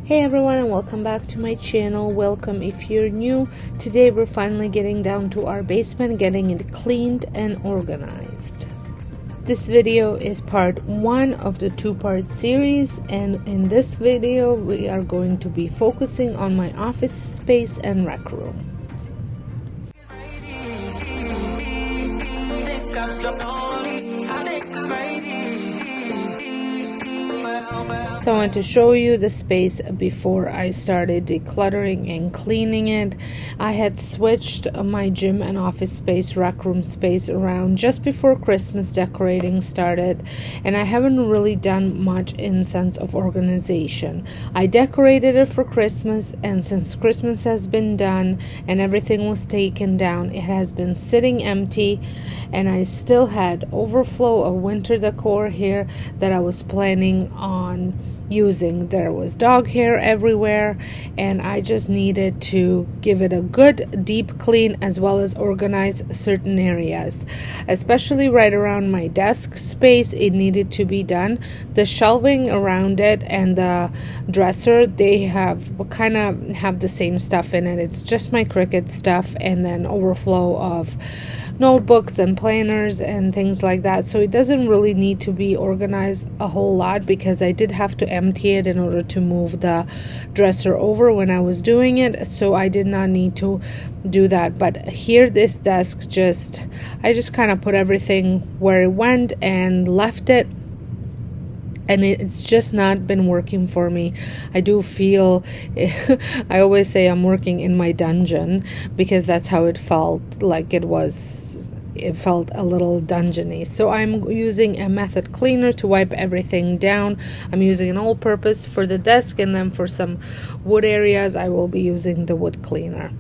Hey everyone, and welcome back to my channel. Welcome if you're new. Today we're finally getting down to our basement, getting it cleaned and organized. This video is part 1 of the 2-part series, and in this video we are going to be focusing on my office space and rec room. So I want to show you the space before I started decluttering and cleaning it. I had switched my gym and office space, rec room space around just before Christmas decorating started, and I haven't really done much in sense of organization. I decorated it for Christmas, and since Christmas has been done and everything was taken down, it has been sitting empty, and I still had overflow of winter decor here that I was planning on using. There was dog hair everywhere, and I just needed to give it a good deep clean as well as organize certain areas, especially right around my desk space. It needed to be done. The shelving around it and the dresser, they have kind of have the same stuff in it. It's just my Cricut stuff and then overflow of notebooks and planners and things like that, so it doesn't really need to be organized a whole lot because I did have to empty it in order to move the dresser over when I was doing it, so I did not need to do that. But here, this desk, I just kind of put everything where it went and left it, and it's just not been working for me. I do feel, I always say I'm working in my dungeon because that's how it felt like it felt a little dungeony. So I'm using a method cleaner to wipe everything down. I'm using an all-purpose for the desk, and then for some wood areas I will be using the wood cleaner.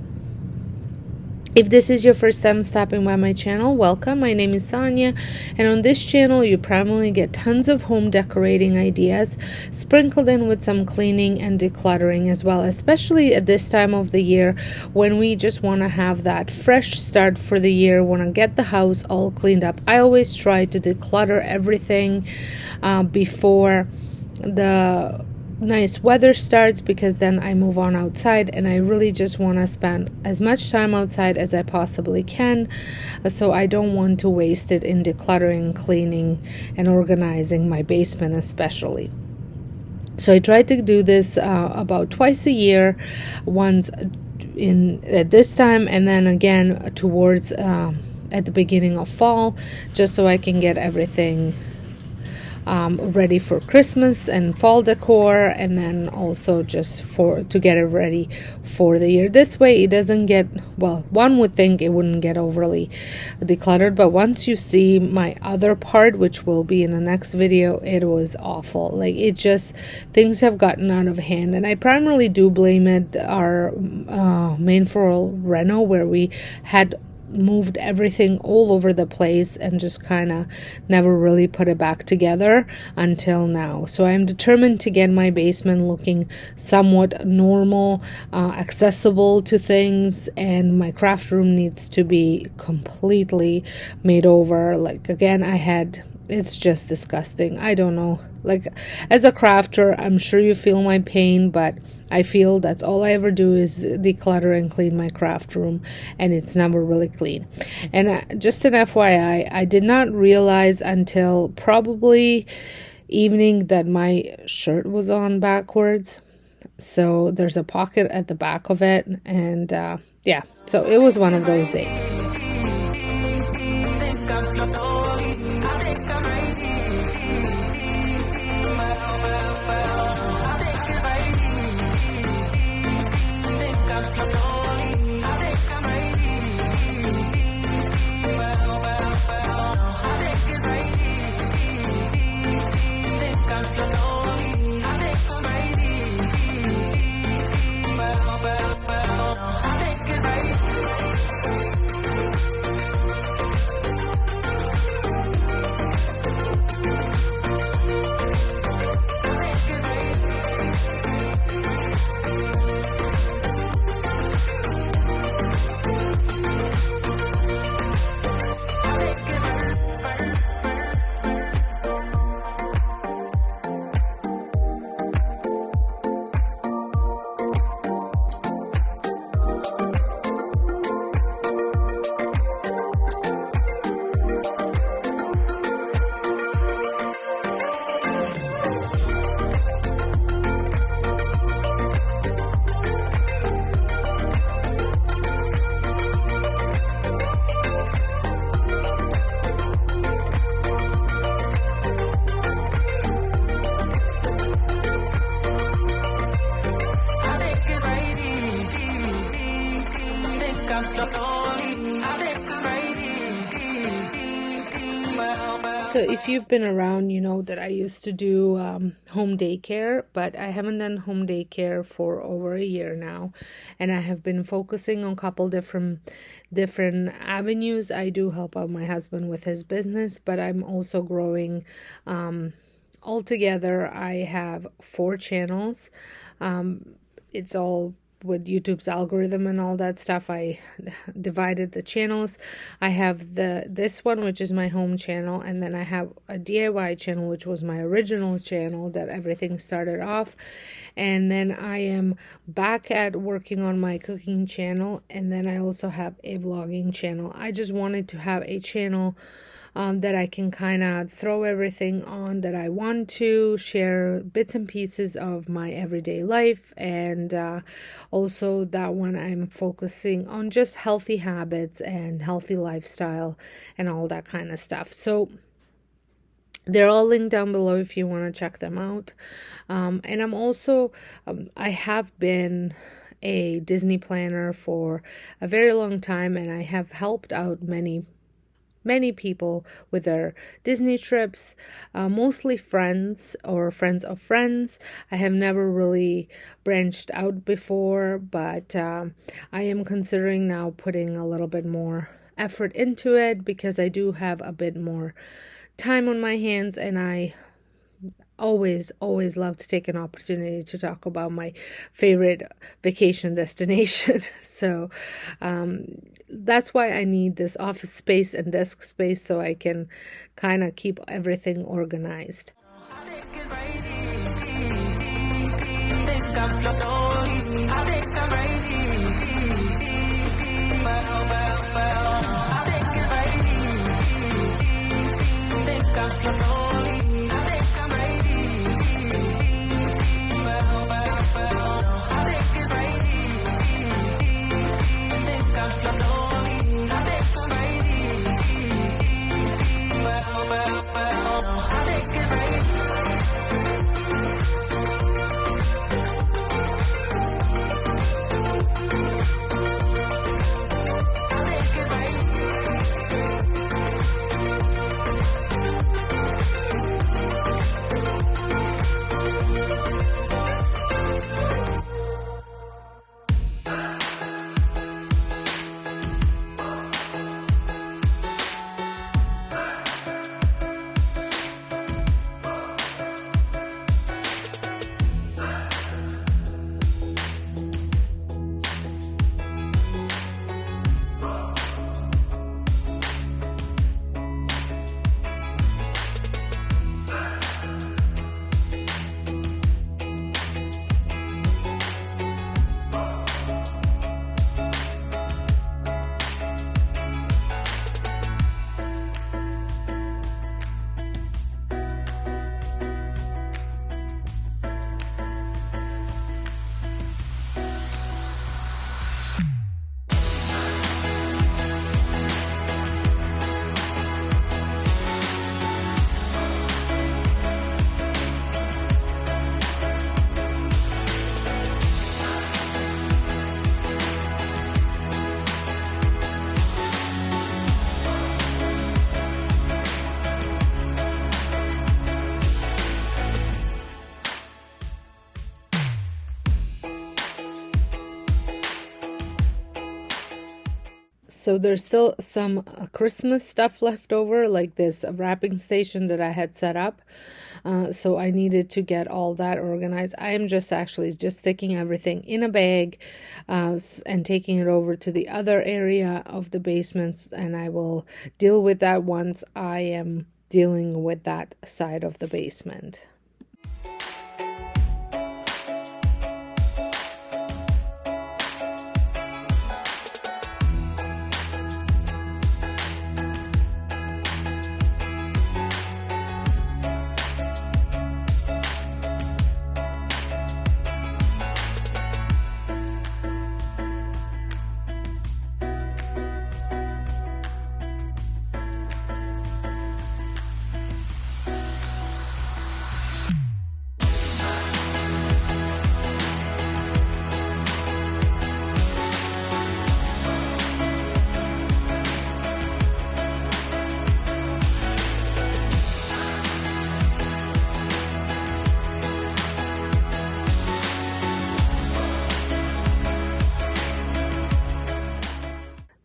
If this is your first time stopping by my channel, welcome. My name is Sonja, and on this channel you primarily get tons of home decorating ideas sprinkled in with some cleaning and decluttering as well, especially at this time of the year when we just want to have that fresh start for the year, want to get the house all cleaned up. I always try to declutter everything before the nice weather starts, because then I move on outside, and I really just want to spend as much time outside as I possibly can, so I don't want to waste it in decluttering, cleaning, and organizing my basement especially. So I try to do this about twice a year, once at this time, and then again towards at the beginning of fall, just so I can get everything ready for Christmas and fall decor, and then also just to get it ready for the year. This way it doesn't get, well, one would think it wouldn't get overly decluttered, but once you see my other part, which will be in the next video, it was awful. Like, it just, things have gotten out of hand, and I primarily do blame it our main floor reno, where we had moved everything all over the place and just kind of never really put it back together until now. So I'm determined to get my basement looking somewhat normal, accessible to things, and my craft room needs to be completely made over. Like, again, it's just disgusting. I don't know. Like, as a crafter, I'm sure you feel my pain, but I feel that's all I ever do is declutter and clean my craft room, and it's never really clean. And just an FYI, I did not realize until probably evening that my shirt was on backwards. So there's a pocket at the back of it, and yeah, so it was one of those days. So if you've been around, you know that I used to do home daycare, but I haven't done home daycare for over a year now, and I have been focusing on a couple different avenues. I do help out my husband with his business, but I'm also growing. Altogether, I have 4 channels. It's all with YouTube's algorithm and all that stuff. I divided the channels. I have this one, which is my home channel, and then I have a DIY channel, which was my original channel that everything started off. And then I am back at working on my cooking channel, and then I also have a vlogging channel. I just wanted to have a channel that I can kind of throw everything on that I want to, share bits and pieces of my everyday life, and also that one I'm focusing on just healthy habits and healthy lifestyle and all that kind of stuff. So they're all linked down below if you want to check them out. And I'm also, I have been a Disney planner for a very long time, and I have helped out many people with their Disney trips, mostly friends or friends of friends. I have never really branched out before, but I am considering now putting a little bit more effort into it because I do have a bit more time on my hands, and I always love to take an opportunity to talk about my favorite vacation destination. So that's why I need this office space and desk space so I can kind of keep everything organized. So there's still some Christmas stuff left over, like this wrapping station that I had set up. So I needed to get all that organized. I am just sticking everything in a bag and taking it over to the other area of the basement, and I will deal with that once I am dealing with that side of the basement.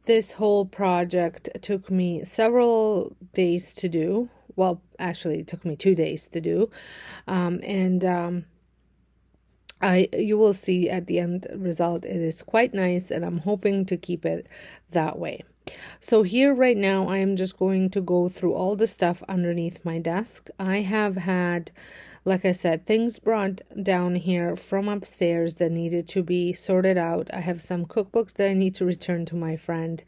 This whole project took me several days to do. Well, actually, it took me 2 days to do. You will see at the end result, it is quite nice, and I'm hoping to keep it that way. So here right now, I am just going to go through all the stuff underneath my desk. I have had, like I said, things brought down here from upstairs that needed to be sorted out. I have some cookbooks that I need to return to my friend.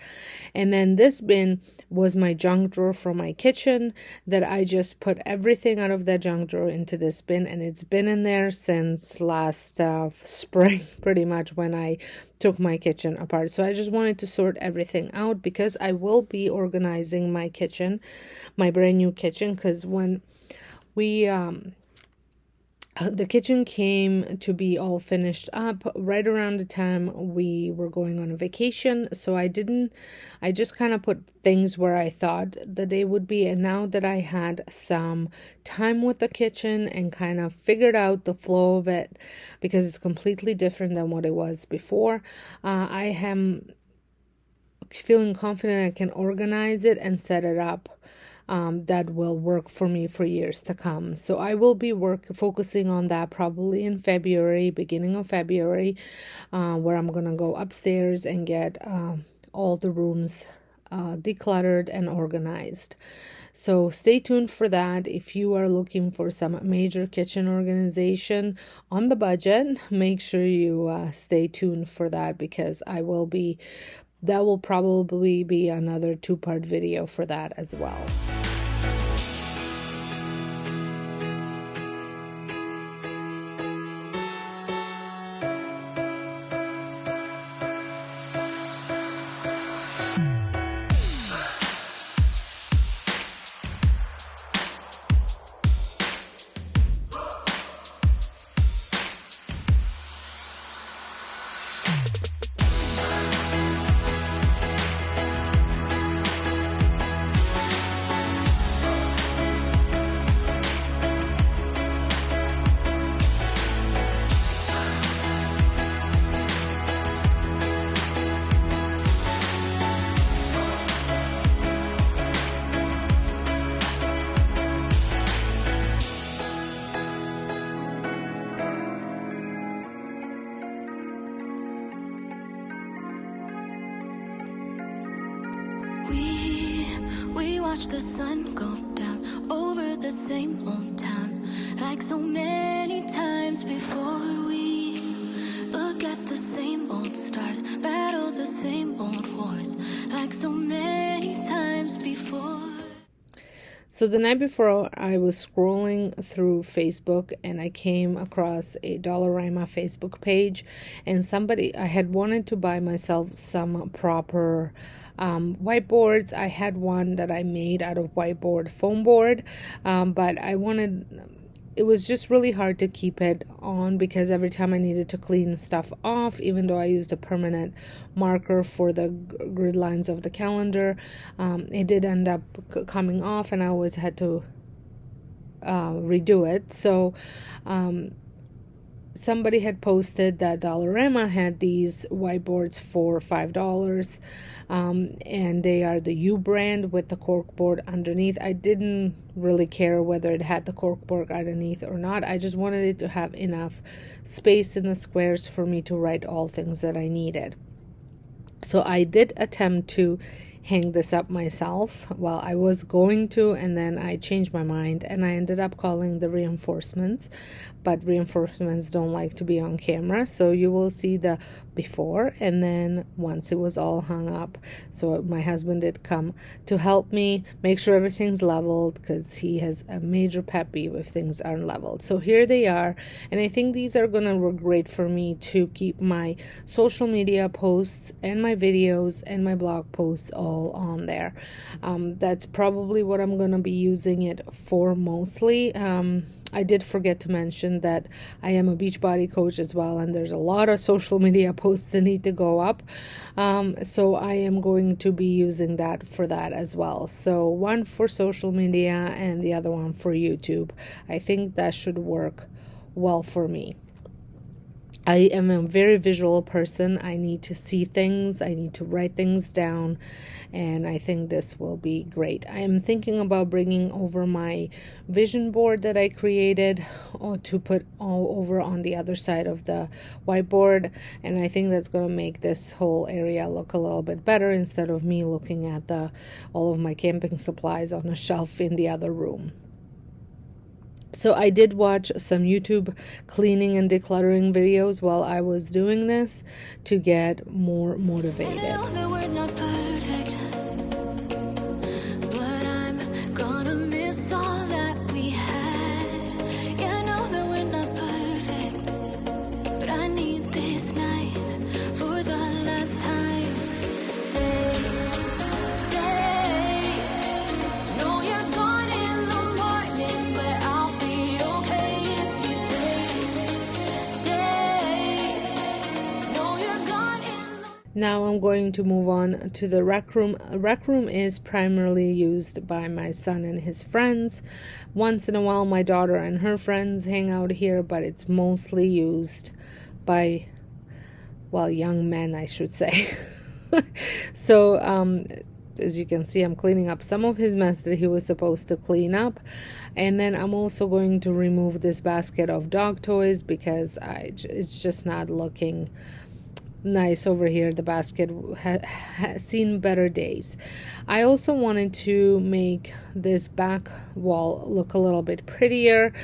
And then this bin was my junk drawer from my kitchen that I just put everything out of that junk drawer into this bin. And it's been in there since last spring, pretty much, when I took my kitchen apart. So I just wanted to sort everything out because I will be organizing my kitchen, my brand new kitchen, because when we the kitchen came to be all finished up right around the time we were going on a vacation. So I just kind of put things where I thought that they would be. And now that I had some time with the kitchen and kind of figured out the flow of it, because it's completely different than what it was before, I am feeling confident I can organize it and set it up. That will work for me for years to come. So I will be focusing on that probably in February, beginning of February, where I'm going to go upstairs and get all the rooms decluttered and organized. So stay tuned for that. If you are looking for some major kitchen organization on the budget, make sure you stay tuned for that, because that will probably be another 2-part video for that as well. We watch the sun go down over the same old town, like so many times before. We look at the same old stars, battle the same old wars, like so many times before. So the night before, I was scrolling through Facebook and I came across a Dollarama Facebook page, and I had wanted to buy myself some proper whiteboards. I had one that I made out of whiteboard foam board, but it was just really hard to keep it on, because every time I needed to clean stuff off, even though I used a permanent marker for the grid lines of the calendar, it did end up coming off, and I always had to redo it. So somebody had posted that Dollarama had these whiteboards for $5, and they are the U brand with the corkboard underneath. I didn't really care whether it had the corkboard underneath or not. I just wanted it to have enough space in the squares for me to write all things that I needed. So I did attempt to hang this up myself. Well, I was going to, and then I changed my mind and I ended up calling the reinforcements, but reinforcements don't like to be on camera. So you will see the before and then once it was all hung up. So my husband did come to help me make sure everything's leveled, because he has a major pet peeve if things aren't leveled. So here they are, and I think these are gonna work great for me to keep my social media posts and my videos and my blog posts all on there. That's probably what I'm gonna be using it for mostly. I did forget to mention that I am a Beachbody coach as well, and there's a lot of social media posts that need to go up. So I am going to be using that for that as well. So one for social media and the other one for YouTube. I think that should work well for me. I am a very visual person. I need to see things. I need to write things down. And I think this will be great. I am thinking about bringing over my vision board that I created to put all over on the other side of the whiteboard. And I think that's going to make this whole area look a little bit better instead of me looking at all of my camping supplies on a shelf in the other room. So I did watch some YouTube cleaning and decluttering videos while I was doing this to get more motivated. I know that we're not perfect, but I'm gonna miss all that we had. Yeah, I know that we're not perfect, but I need this night for the last time. Stay, stay. No, you're gone in the morning, but I'll be okay if you stay, stay. No, you're gone in the Now I'm going to move on to the rec room. A rec room is primarily used by my son and his friends. Once in a while my daughter and her friends hang out here, but it's mostly used by, well, young men, I should say. So as you can see, I'm cleaning up some of his mess that he was supposed to clean up. And then I'm also going to remove this basket of dog toys because it's just not looking nice over here. The basket has seen better days. I also wanted to make this back wall look a little bit prettier.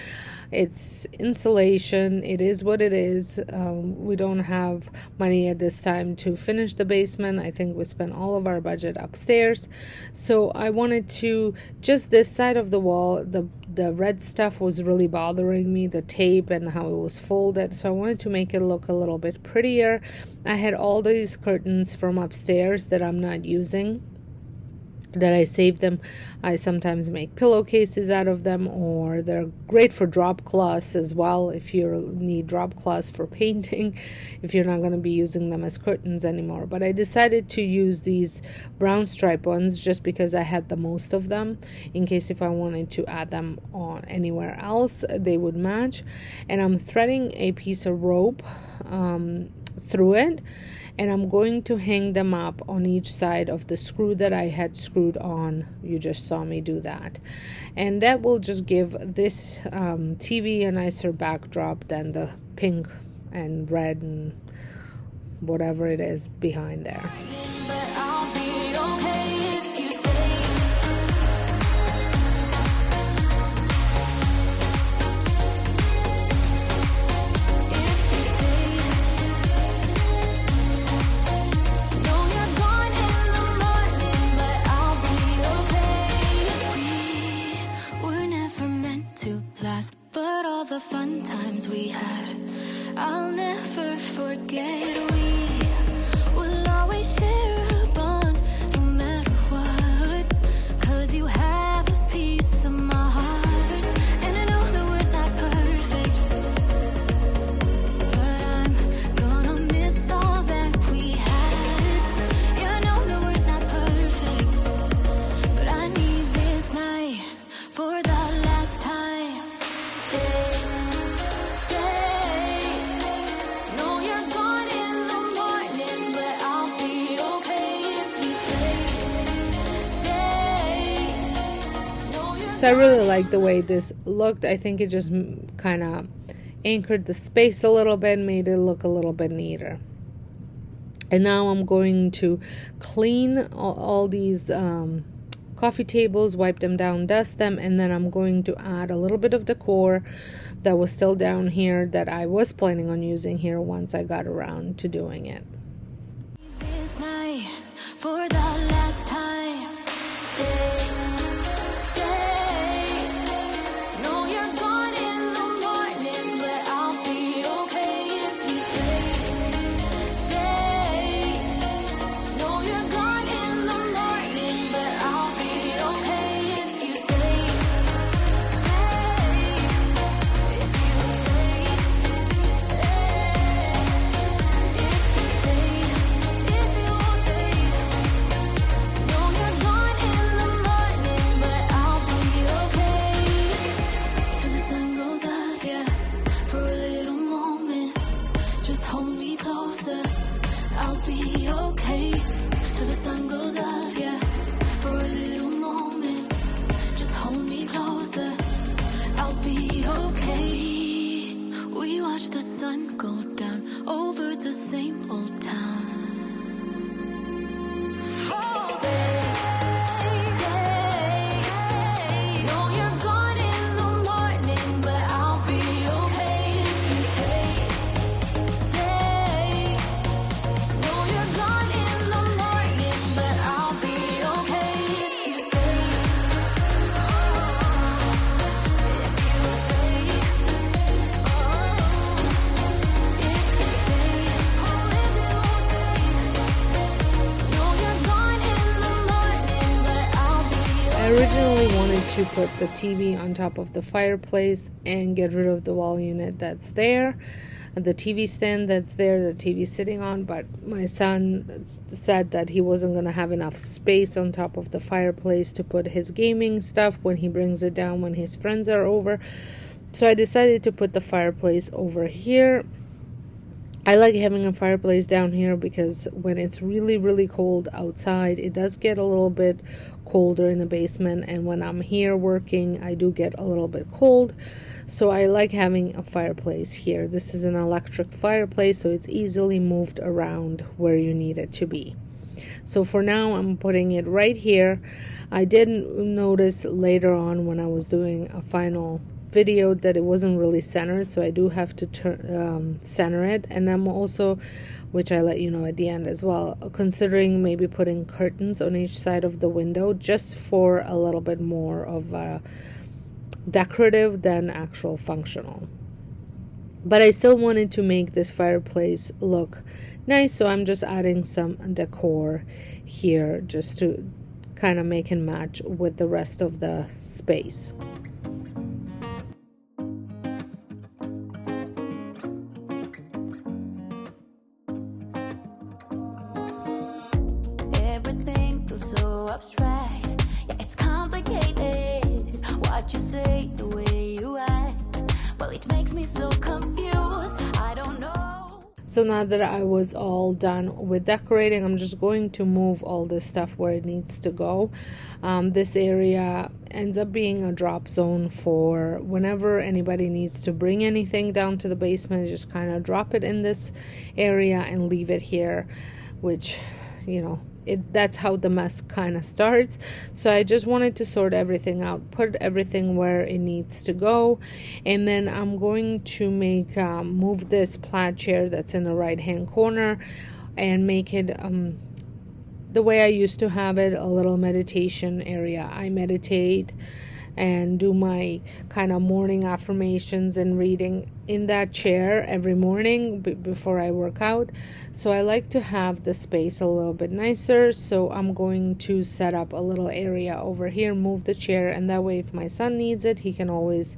It's insulation. It is what it is. We don't have money at this time to finish the basement. I think we spent all of our budget upstairs. So I wanted to, just this side of the wall, the red stuff was really bothering me, the tape and how it was folded. So I wanted to make it look a little bit prettier. I had all these curtains from upstairs that I'm not using, that I saved them. I sometimes make pillowcases out of them, or they're great for drop cloths as well if you need drop cloths for painting, if you're not going to be using them as curtains anymore. But I decided to use these brown stripe ones just because I had the most of them, in case if I wanted to add them on anywhere else they would match. And I'm threading a piece of rope through it, and I'm going to hang them up on each side of the screw that I had screwed on. You just saw me do that, and that will just give this TV a nicer backdrop than the pink and red and whatever it is behind there. but I'll be okay if you stay. If you stay. No, you're gone in the morning, but I'll be okay. We were never meant to last, but all the fun times we had, I'll never forget. We will always share a bond, no matter what, 'cause you have a piece of my heart. And I know that we're not perfect, but I'm gonna miss all that we had. Yeah, I know that we're not perfect, but I need this night for the last time. Stay, stay. No, you're gone in the morning, but I'll be okay if you stay, stay. No, you're So I really like the way this looked. I think it just kind of anchored the space a little bit, made it look a little bit neater. And now I'm going to clean all these coffee tables, wipe them down, dust them, and then I'm going to add a little bit of decor that was still down here that I was planning on using here once I got around to doing it. this night for the last time. Stay, stay. No, you're gone in the morning, but I'll be okay if you stay, stay. No, you're gone in the morning, but I'll be okay if you stay, stay. If you stay, if you stay, if you stay. the sun go down over the same old town. Stay, stay. No, you're gone in the morning, but I'll be okay if you stay. No, you're gone in the morning, but I'll be okay if you stay. If you stay. I originally wanted to put the TV on top of the fireplace and get rid of the wall unit that's there, the TV stand that's there, the TV sitting on, but my son said that he wasn't going to have enough space on top of the fireplace to put his gaming stuff when he brings it down when his friends are over. So I decided to put the fireplace over here. I like having a fireplace down here because when it's really, really cold outside, it does get a little bit colder in the basement. And when I'm here working, I do get a little bit cold. So I like having a fireplace here. This is an electric fireplace, so it's easily moved around where you need it to be. So for now, I'm putting it right here. I did notice later on when I was doing a final video that it wasn't really centered, so I do have to center it. And I'm also, which I let you know at the end as well, considering maybe putting curtains on each side of the window just for a little bit more of a decorative than actual functional. But I still wanted to make this fireplace look nice, so I'm just adding some decor here just to kind of make it match with the rest of the space. Everything feels so abstract. Yeah, it's complicated. What you say, the way you act, well, it makes me so confused. I don't know. So now that I was all done with decorating, I'm just going to move all this stuff where it needs to go. This area ends up being a drop zone for whenever anybody needs to bring anything down to the basement, just kind of drop it in this area and leave it here, which, you know, that's how the mess kind of starts. So I just wanted to sort everything out, put everything where it needs to go, and then I'm going to make move this plaid chair that's in the right hand corner and make it the way I used to have it, a little meditation area. I meditate and do my kind of morning affirmations and reading in that chair every morning before I work out. So I like to have the space a little bit nicer. So I'm going to set up a little area over here, move the chair, and that way if my son needs it, he can always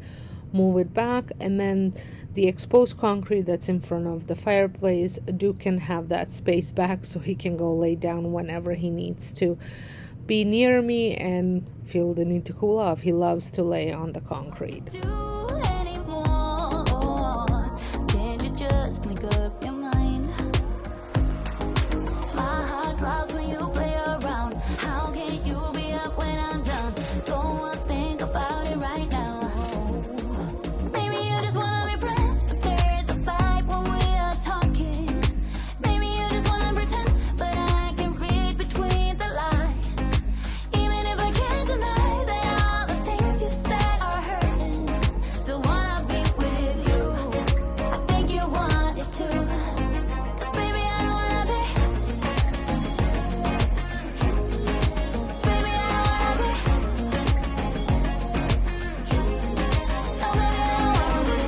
move it back. And then the exposed concrete that's in front of the fireplace, Duke can have that space back so he can go lay down whenever he needs to be near me and feel the need to cool off. He loves to lay on the concrete. Can't you just make up your mind? My heart drops when you play around. How can you be up when I'm down? Don't wanna think about it right now. Maybe you just wanna be friends, but there's a vibe when we are talking. Maybe you just wanna pretend, but I can read between the lines. Even if I can't deny that all the things you said are hurting, still wanna be with you. I think you want it too. 'Cause baby, I don't wanna be. Baby, I don't wanna be. No, baby, I don't wanna be.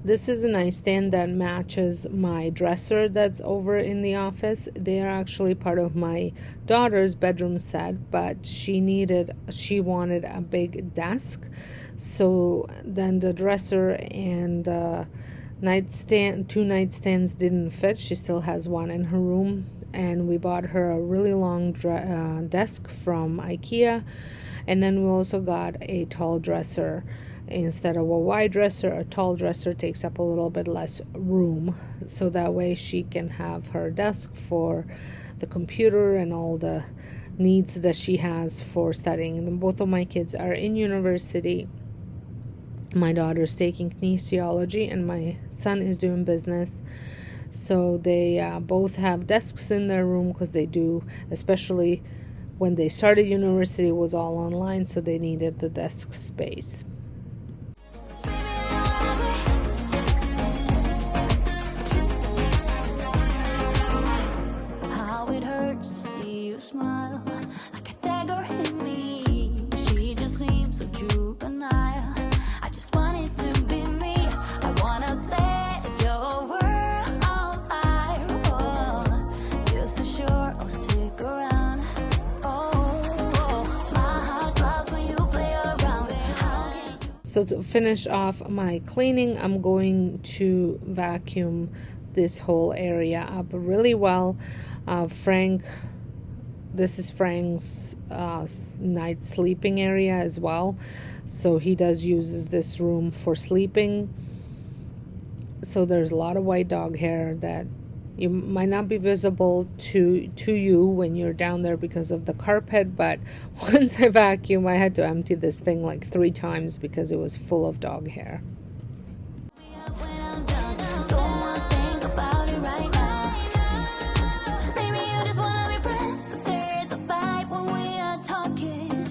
This is a nightstand that matches my dresser that's over in the office. They are actually part of my daughter's bedroom set, but she wanted a big desk. So then the dresser and the nightstand, 2 nightstands didn't fit. She still has one in her room, and we bought her a really long desk from IKEA. And then we also got a tall dresser. Instead of a wide dresser, a tall dresser takes up a little bit less room, so that way she can have her desk for the computer and all the needs that she has for studying. And both of my kids are in university, My daughter's taking kinesiology and my son is doing business. So they both have desks in their room because they do, especially when they started university, it was all online, so they needed the desk space. How it hurts to see you smile like a dagger in me. She just seems so juvenile. I just want it to be me. I wanna set your world on fire. Oh, you're so sure I'll stick around. Oh, my heart drops when you play around. How can you? So to finish off my cleaning, I'm going to vacuum this whole area up really well. This is Frank's night sleeping area as well, so he uses this room for sleeping. So there's a lot of white dog hair that you might not be visible to you when you're down there because of the carpet, but once I vacuum, I had to empty this thing like 3 times because it was full of dog hair. When I'm done, don't wanna think about it right now. Maybe you just wanna be friends, but there's a fight when we are talking.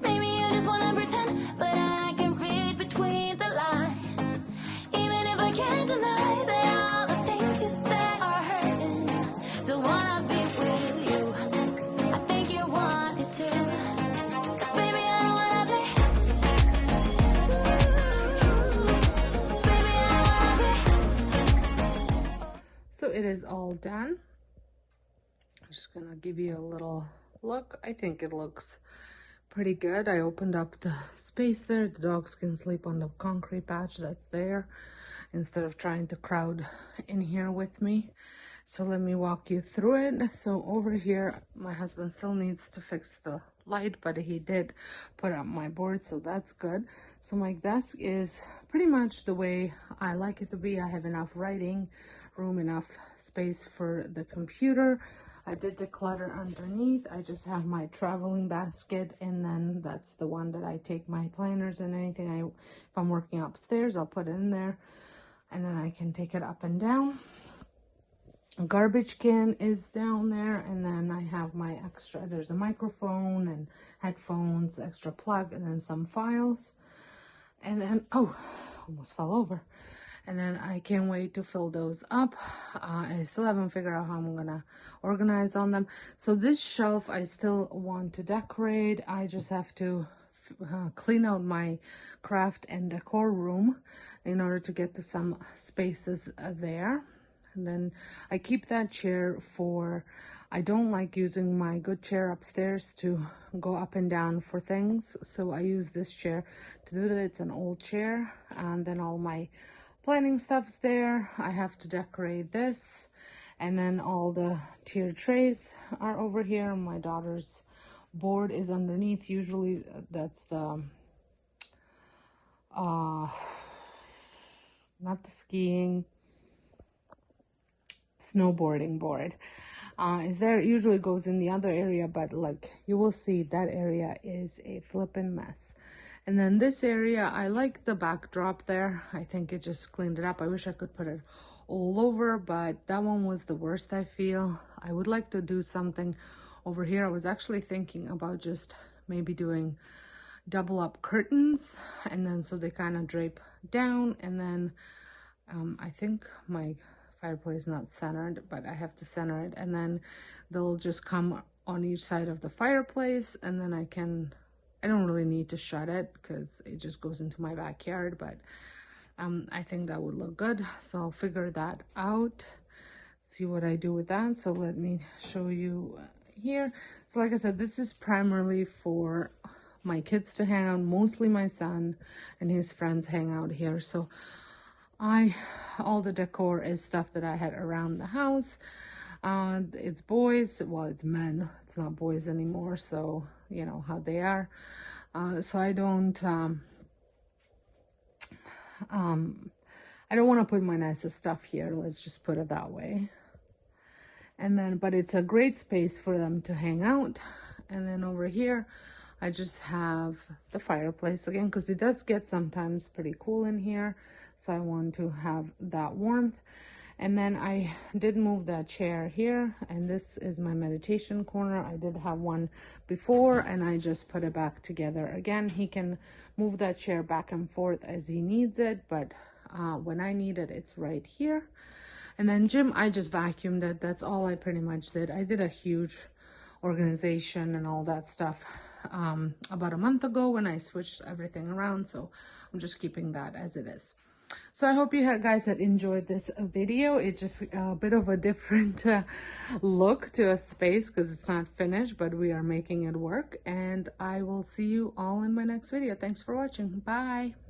Maybe you just wanna pretend, but I can read between the lines. Even if I can't deny that all the things you said are hurting, still wanna be with you. I think you want it too. 'Cause baby, I don't wanna play. Baby, I don't wanna play. So it is all done. I'm just gonna give you a little look. I think it looks pretty good. I opened up the space there. The dogs can sleep on the concrete patch that's there instead of trying to crowd in here with me. So let me walk you through it. So over here, my husband still needs to fix the light, but he did put up my board, so that's good. So my desk is pretty much the way I like it to be. I have enough writing room, enough space for the computer. I did declutter underneath. I just have my traveling basket, and then that's the one that I take my planners and anything if I'm working upstairs, I'll put it in there, and then I can take it up and down. A garbage can is down there, and then I have my extra, there's a microphone and headphones, extra plug, and then some files. And then, oh, almost fell over. And then I can't wait to fill those up. I still haven't figured out how I'm gonna organize on them. So this shelf I still want to decorate. I just have to clean out my craft and decor room in order to get to some spaces there. And then I keep that chair for, I don't like using my good chair upstairs to go up and down for things. So I use this chair to do that. It's an old chair. And then all my planning stuff's there. I have to decorate this. And then all the tier trays are over here. My daughter's board is underneath. Usually that's the, not the skiing, snowboarding board is there. It usually goes in the other area, but like you will see, that area is a flippin' mess. And then this area, I like the backdrop there. I think it just cleaned it up. I wish I could put it all over, but that one was the worst, I feel. I would like to do something over here. I was actually thinking about just maybe doing double up curtains, and then so they kind of drape down, and then I think my fireplace is not centered, but I have to center it, and then they'll just come on each side of the fireplace, and then I don't really need to shut it because it just goes into my backyard, but I think that would look good. So I'll figure that out, see what I do with that. So let me show you here. So like I said, this is primarily for my kids to hang out. Mostly my son and his friends hang out here. So all the decor is stuff that I had around the house. It's boys, well, it's men, it's not boys anymore, so you know how they are. So I don't want to put my nicest stuff here, let's just put it that way. And then, but it's a great space for them to hang out. And then over here, I just have the fireplace again because it does get sometimes pretty cool in here, so I want to have that warmth. And then I did move that chair here, and this is my meditation corner. I did have one before, and I just put it back together again. He can move that chair back and forth as he needs it, but when I need it, it's right here. And then gym, I just vacuumed it. That's all I pretty much did. I did a huge organization and all that stuff about a month ago when I switched everything around, so I'm just keeping that as it is. So I hope you guys had enjoyed this video. It's just a bit of a different look to a space because it's not finished, but we are making it work. And I will see you all in my next video. Thanks for watching. Bye.